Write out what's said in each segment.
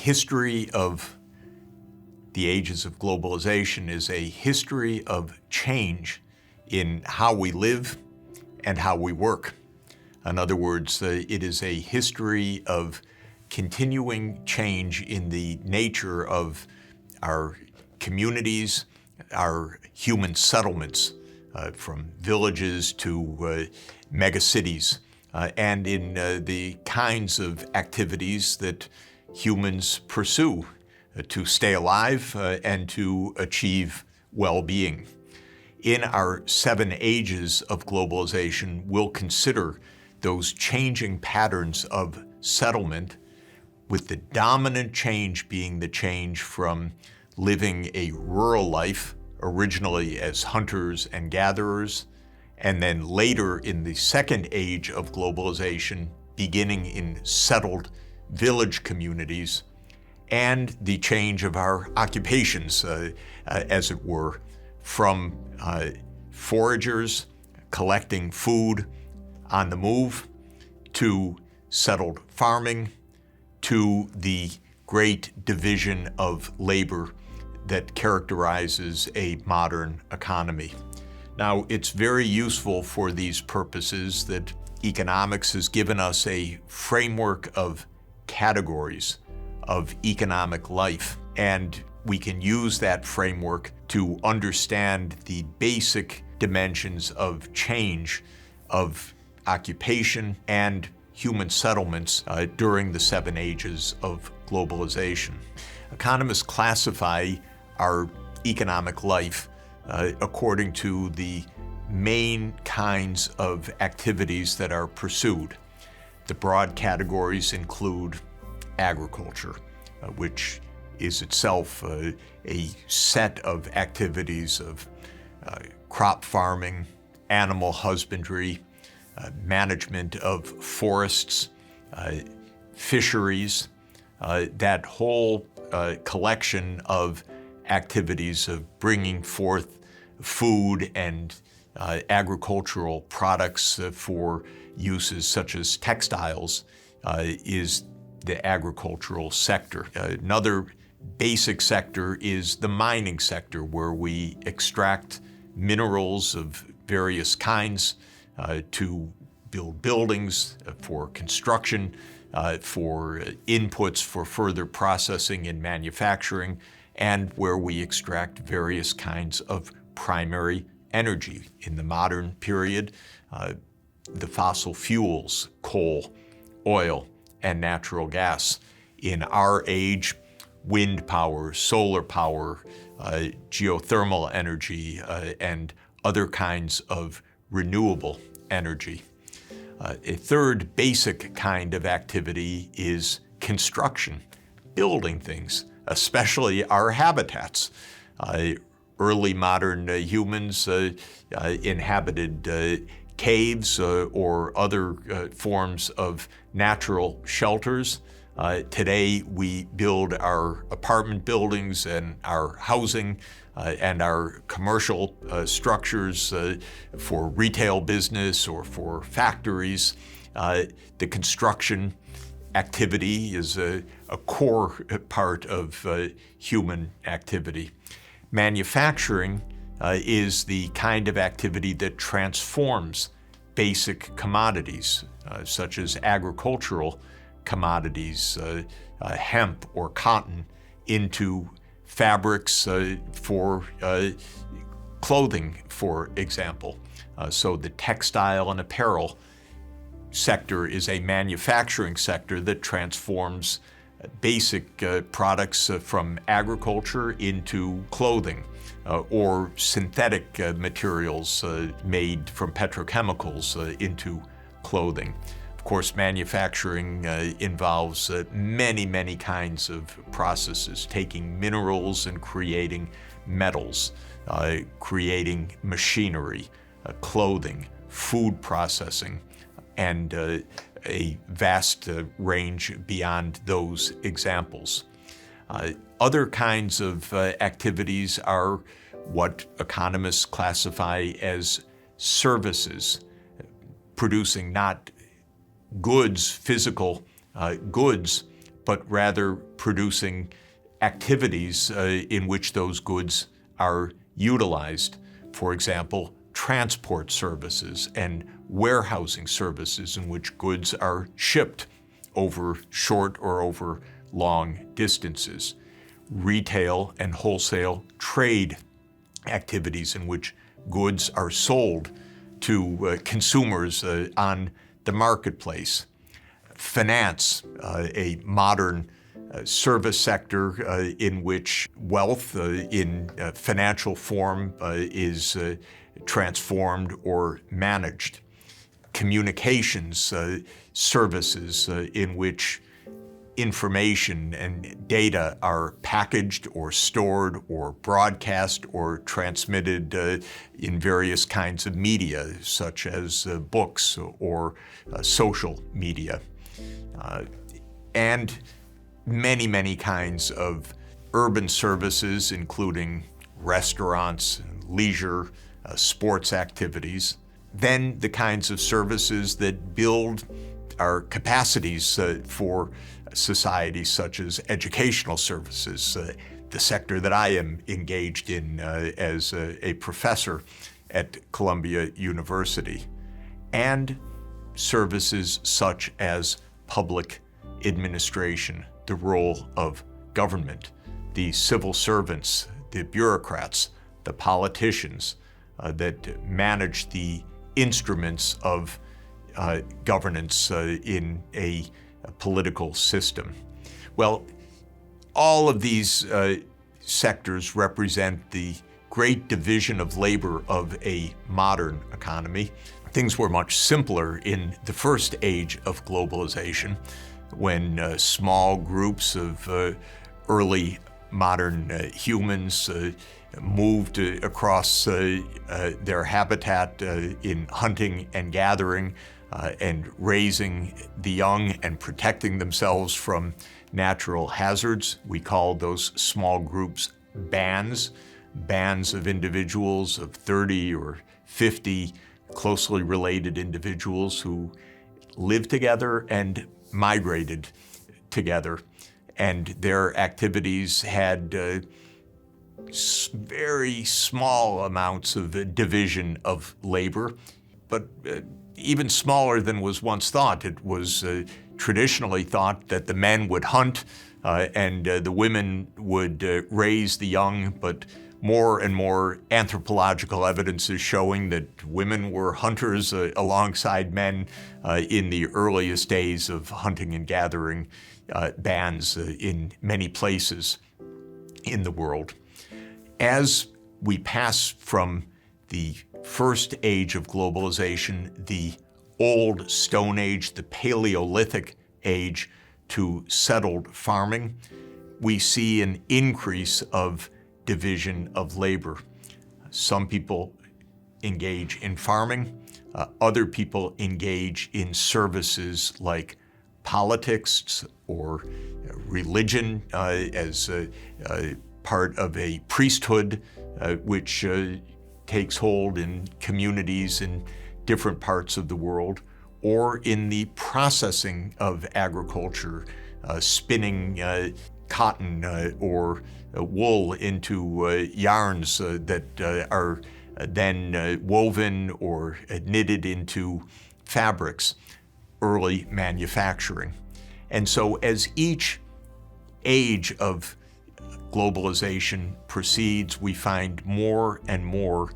history of the ages of globalization is a history of change in how we live and how we work. In other words, it is a history of continuing change in the nature of our communities, our human settlements, from villages to megacities, and in the kinds of activities that humans pursue to stay alive and to achieve well-being. In our 7 ages of globalization, we'll consider those changing patterns of settlement, with the dominant change being the change from living a rural life, originally as hunters and gatherers, and then later in the 2nd age of globalization, beginning in settled village communities, and the change of our occupations, as it were, from foragers collecting food on the move, to settled farming, to the great division of labor that characterizes a modern economy. Now, it's very useful for these purposes that economics has given us a framework of categories of economic life, and we can use that framework to understand the basic dimensions of change of occupation and human settlements during the 7 ages of globalization. Economists classify our economic life according to the main kinds of activities that are pursued. The broad categories include agriculture, which is itself a set of activities of crop farming, animal husbandry, management of forests, fisheries, that whole collection of activities of bringing forth food and agricultural products for uses such as textiles is the agricultural sector. Another basic sector is the mining sector, where we extract minerals of various kinds to build buildings, for construction, for inputs for further processing and manufacturing, and where we extract various kinds of primary energy. In the modern period, the fossil fuels, coal, oil, and natural gas. In our age, wind power, solar power, geothermal energy, and other kinds of renewable energy. A third basic kind of activity is construction, building things, especially our habitats. Early modern humans inhabited caves or other forms of natural shelters. Today we build our apartment buildings and our housing and our commercial structures for retail business or for factories. The construction activity is a core part of human activity. Manufacturing is the kind of activity that transforms basic commodities, such as agricultural commodities, hemp or cotton, into fabrics for clothing, for example. So the textile and apparel sector is a manufacturing sector that transforms basic products from agriculture into clothing, or synthetic materials made from petrochemicals into clothing. Of course, manufacturing involves many, many kinds of processes, taking minerals and creating metals, creating machinery, clothing, food processing, and a vast range beyond those examples. Other kinds of activities are what economists classify as services, producing not goods, physical goods, but rather producing activities in which those goods are utilized. For example, transport services and warehousing services in which goods are shipped over short or over long distances. Retail and wholesale trade activities in which goods are sold to consumers on the marketplace. Finance, a modern service sector in which wealth in financial form is transformed or managed. Communications services in which information and data are packaged or stored or broadcast or transmitted in various kinds of media, such as books or social media. And many, many kinds of urban services, including restaurants, leisure, sports activities. Then the kinds of services that build our capacities for society, such as educational services, the sector that I am engaged in as a professor at Columbia University, and services such as public administration, the role of government, the civil servants, the bureaucrats, the politicians that manage the instruments of governance in a political system. Well, all of these sectors represent the great division of labor of a modern economy. Things were much simpler in the first age of globalization, when small groups of early modern humans moved across their habitat in hunting and gathering and raising the young and protecting themselves from natural hazards. We called those small groups bands of individuals, of 30 or 50 closely related individuals who lived together and migrated together. And their activities had very small amounts of division of labor, but even smaller than was once thought. It was traditionally thought that the men would hunt and the women would raise the young, but more and more anthropological evidence is showing that women were hunters alongside men in the earliest days of hunting and gathering bands in many places in the world. As we pass from the first age of globalization, the old Stone Age, the Paleolithic age, to settled farming, we see an increase of division of labor. Some people engage in farming, other people engage in services like politics or religion as part of a priesthood which takes hold in communities in different parts of the world, or in the processing of agriculture, spinning cotton or wool into yarns that are then woven or knitted into fabrics, early manufacturing. And so as each age of globalization proceeds, we find more and more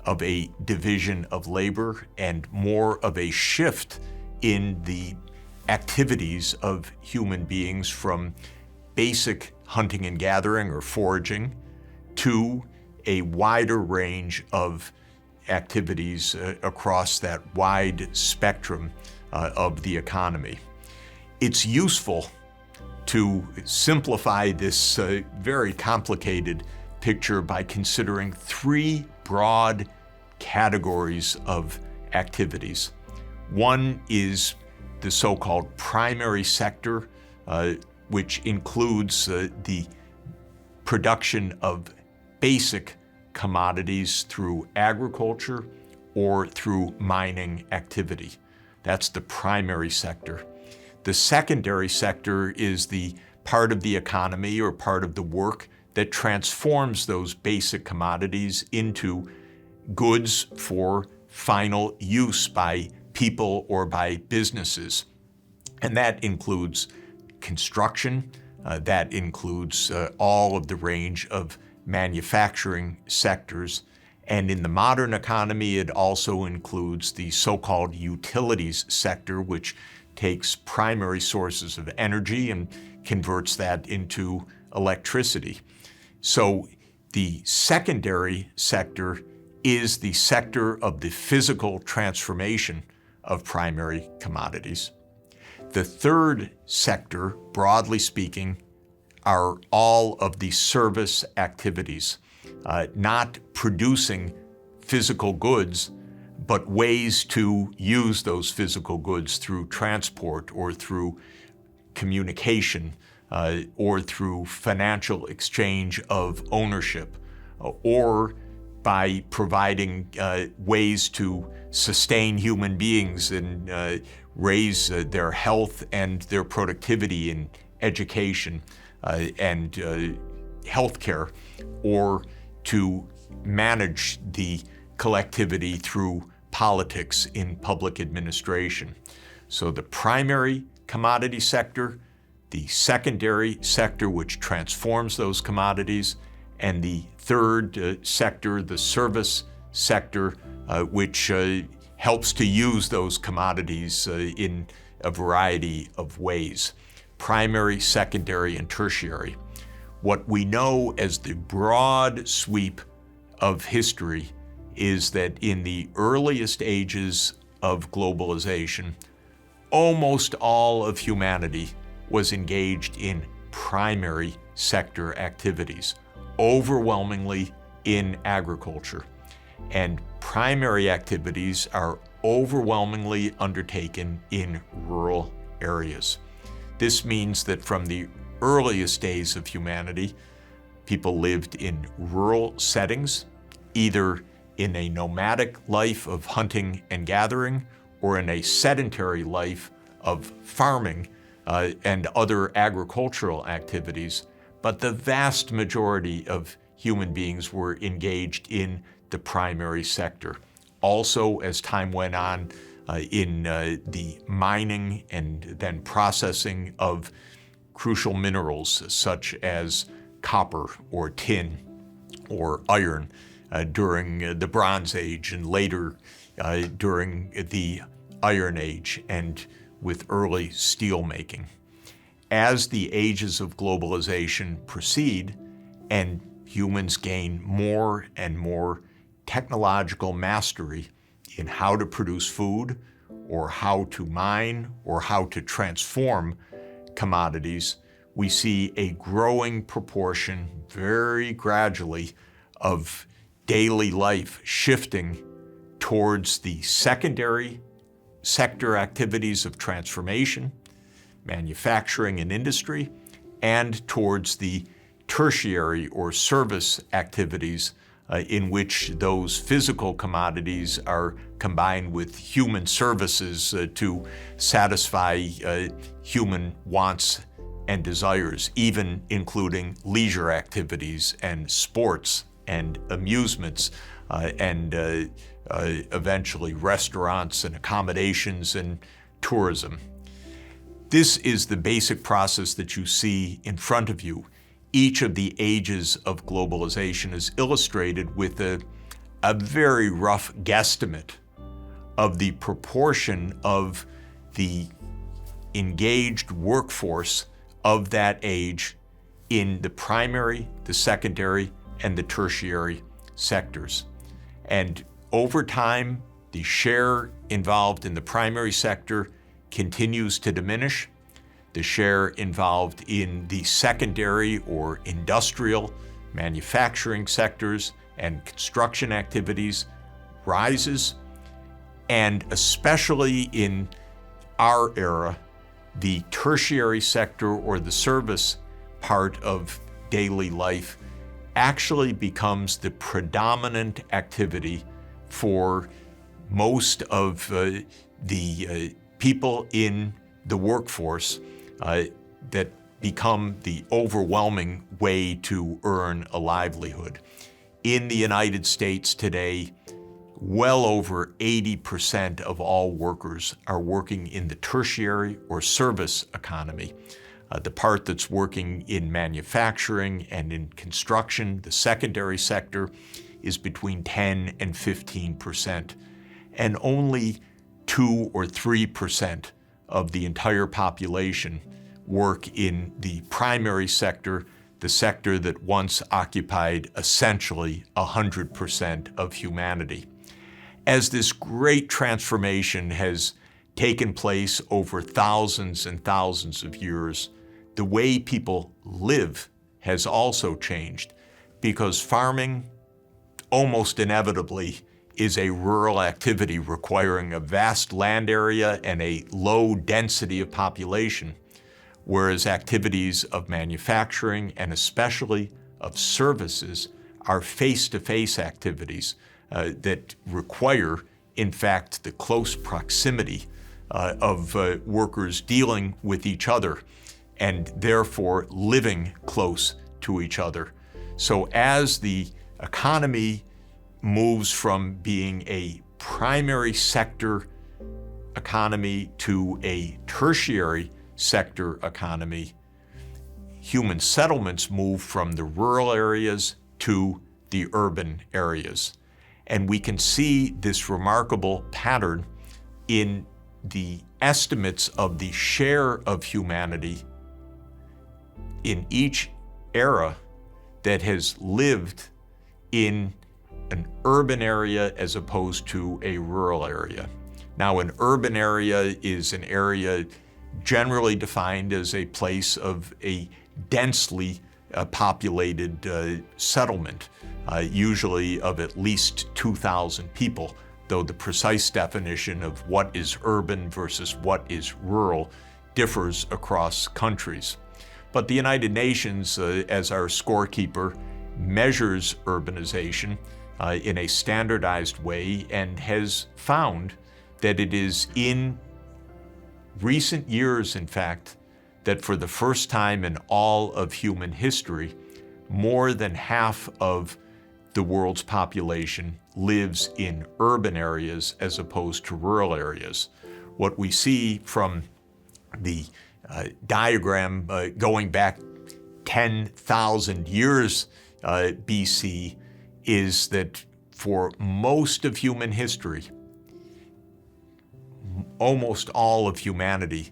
of a division of labor and more of a shift in the activities of human beings from basic hunting and gathering or foraging to a wider range of activities across that wide spectrum of the economy. It's useful to simplify this very complicated picture by considering three broad categories of activities. One is the so-called primary sector, which includes the production of basic commodities through agriculture or through mining activity. That's the primary sector. The secondary sector is the part of the economy or part of the work that transforms those basic commodities into goods for final use by people or by businesses. And that includes construction, that includes all of the range of manufacturing sectors. And in the modern economy, it also includes the so-called utilities sector, which takes primary sources of energy and converts that into electricity. So the secondary sector is the sector of the physical transformation of primary commodities. The third sector, broadly speaking, are all of the service activities, not producing physical goods, but ways to use those physical goods through transport or through communication or through financial exchange of ownership, or by providing ways to sustain human beings and raise their health and their productivity in education and healthcare, or to manage the collectivity through politics in public administration. So the primary commodity sector, the secondary sector which transforms those commodities, and the third sector, the service sector, which helps to use those commodities in a variety of ways. Primary, secondary, and tertiary. What we know as the broad sweep of history is that in the earliest ages of globalization, almost all of humanity was engaged in primary sector activities, overwhelmingly in agriculture. And primary activities are overwhelmingly undertaken in rural areas. This means that from the earliest days of humanity, people lived in rural settings, either in a nomadic life of hunting and gathering, or in a sedentary life of farming and other agricultural activities. But the vast majority of human beings were engaged in the primary sector. Also, as time went on, in the mining and then processing of crucial minerals such as copper or tin or iron during the Bronze Age, and later during the Iron Age and with early steel making. As the ages of globalization proceed and humans gain more and more technological mastery in how to produce food or how to mine or how to transform commodities, we see a growing proportion, very gradually, of daily life shifting towards the secondary sector activities of transformation, manufacturing and industry, and towards the tertiary or service activities in which those physical commodities are combined with human services to satisfy human wants and desires, even including leisure activities and sports and amusements and eventually restaurants and accommodations and tourism. This is the basic process that you see in front of you. Each of the ages of globalization is illustrated with a very rough guesstimate of the proportion of the engaged workforce of that age in the primary, the secondary, and the tertiary sectors. And over time, the share involved in the primary sector continues to diminish. The share involved in the secondary or industrial manufacturing sectors and construction activities rises. And especially in our era, the tertiary sector or the service part of daily life actually becomes the predominant activity for most of the people in the workforce that become the overwhelming way to earn a livelihood. In the United States today, well over 80% of all workers are working in the tertiary or service economy. The part that's working in manufacturing and in construction, the secondary sector, is between 10 and 15%. And only 2 or 3% of the entire population work in the primary sector, the sector that once occupied essentially 100% of humanity. As this great transformation has taken place over thousands and thousands of years, the way people live has also changed, because farming almost inevitably is a rural activity requiring a vast land area and a low density of population, whereas activities of manufacturing and especially of services are face-to-face activities that require, in fact, the close proximity of workers dealing with each other and therefore living close to each other. So as the economy moves from being a primary sector economy to a tertiary sector economy, human settlements move from the rural areas to the urban areas. And we can see this remarkable pattern in the estimates of the share of humanity in each era that has lived in an urban area as opposed to a rural area. Now, an urban area is an area generally defined as a place of a densely populated settlement, usually of at least 2,000 people, though the precise definition of what is urban versus what is rural differs across countries. But the United Nations, as our scorekeeper, measures urbanization in a standardized way and has found that it is in recent years, in fact, that for the first time in all of human history, more than half of the world's population lives in urban areas as opposed to rural areas. What we see from the diagram going back 10,000 years BC is that for most of human history, almost all of humanity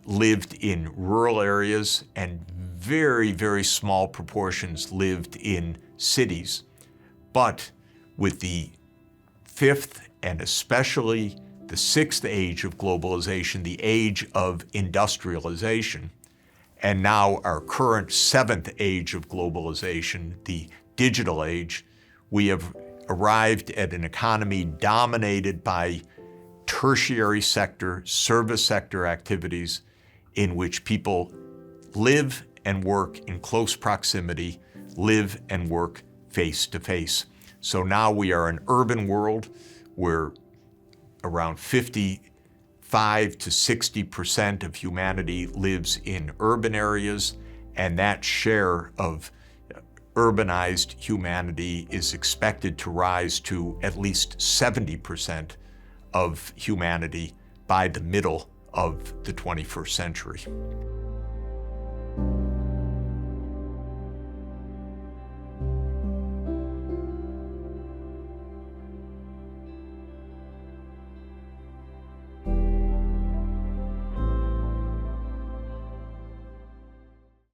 lived in rural areas and very, very small proportions lived in cities. But with the fifth and especially the sixth age of globalization, the age of industrialization, and now our current seventh age of globalization, the digital age, we have arrived at an economy dominated by tertiary sector, service sector activities in which people live and work in close proximity, live and work face to face. So now we are an urban world where around 55 to 60% of humanity lives in urban areas, and that share of urbanized humanity is expected to rise to at least 70% of humanity by the middle of the 21st century.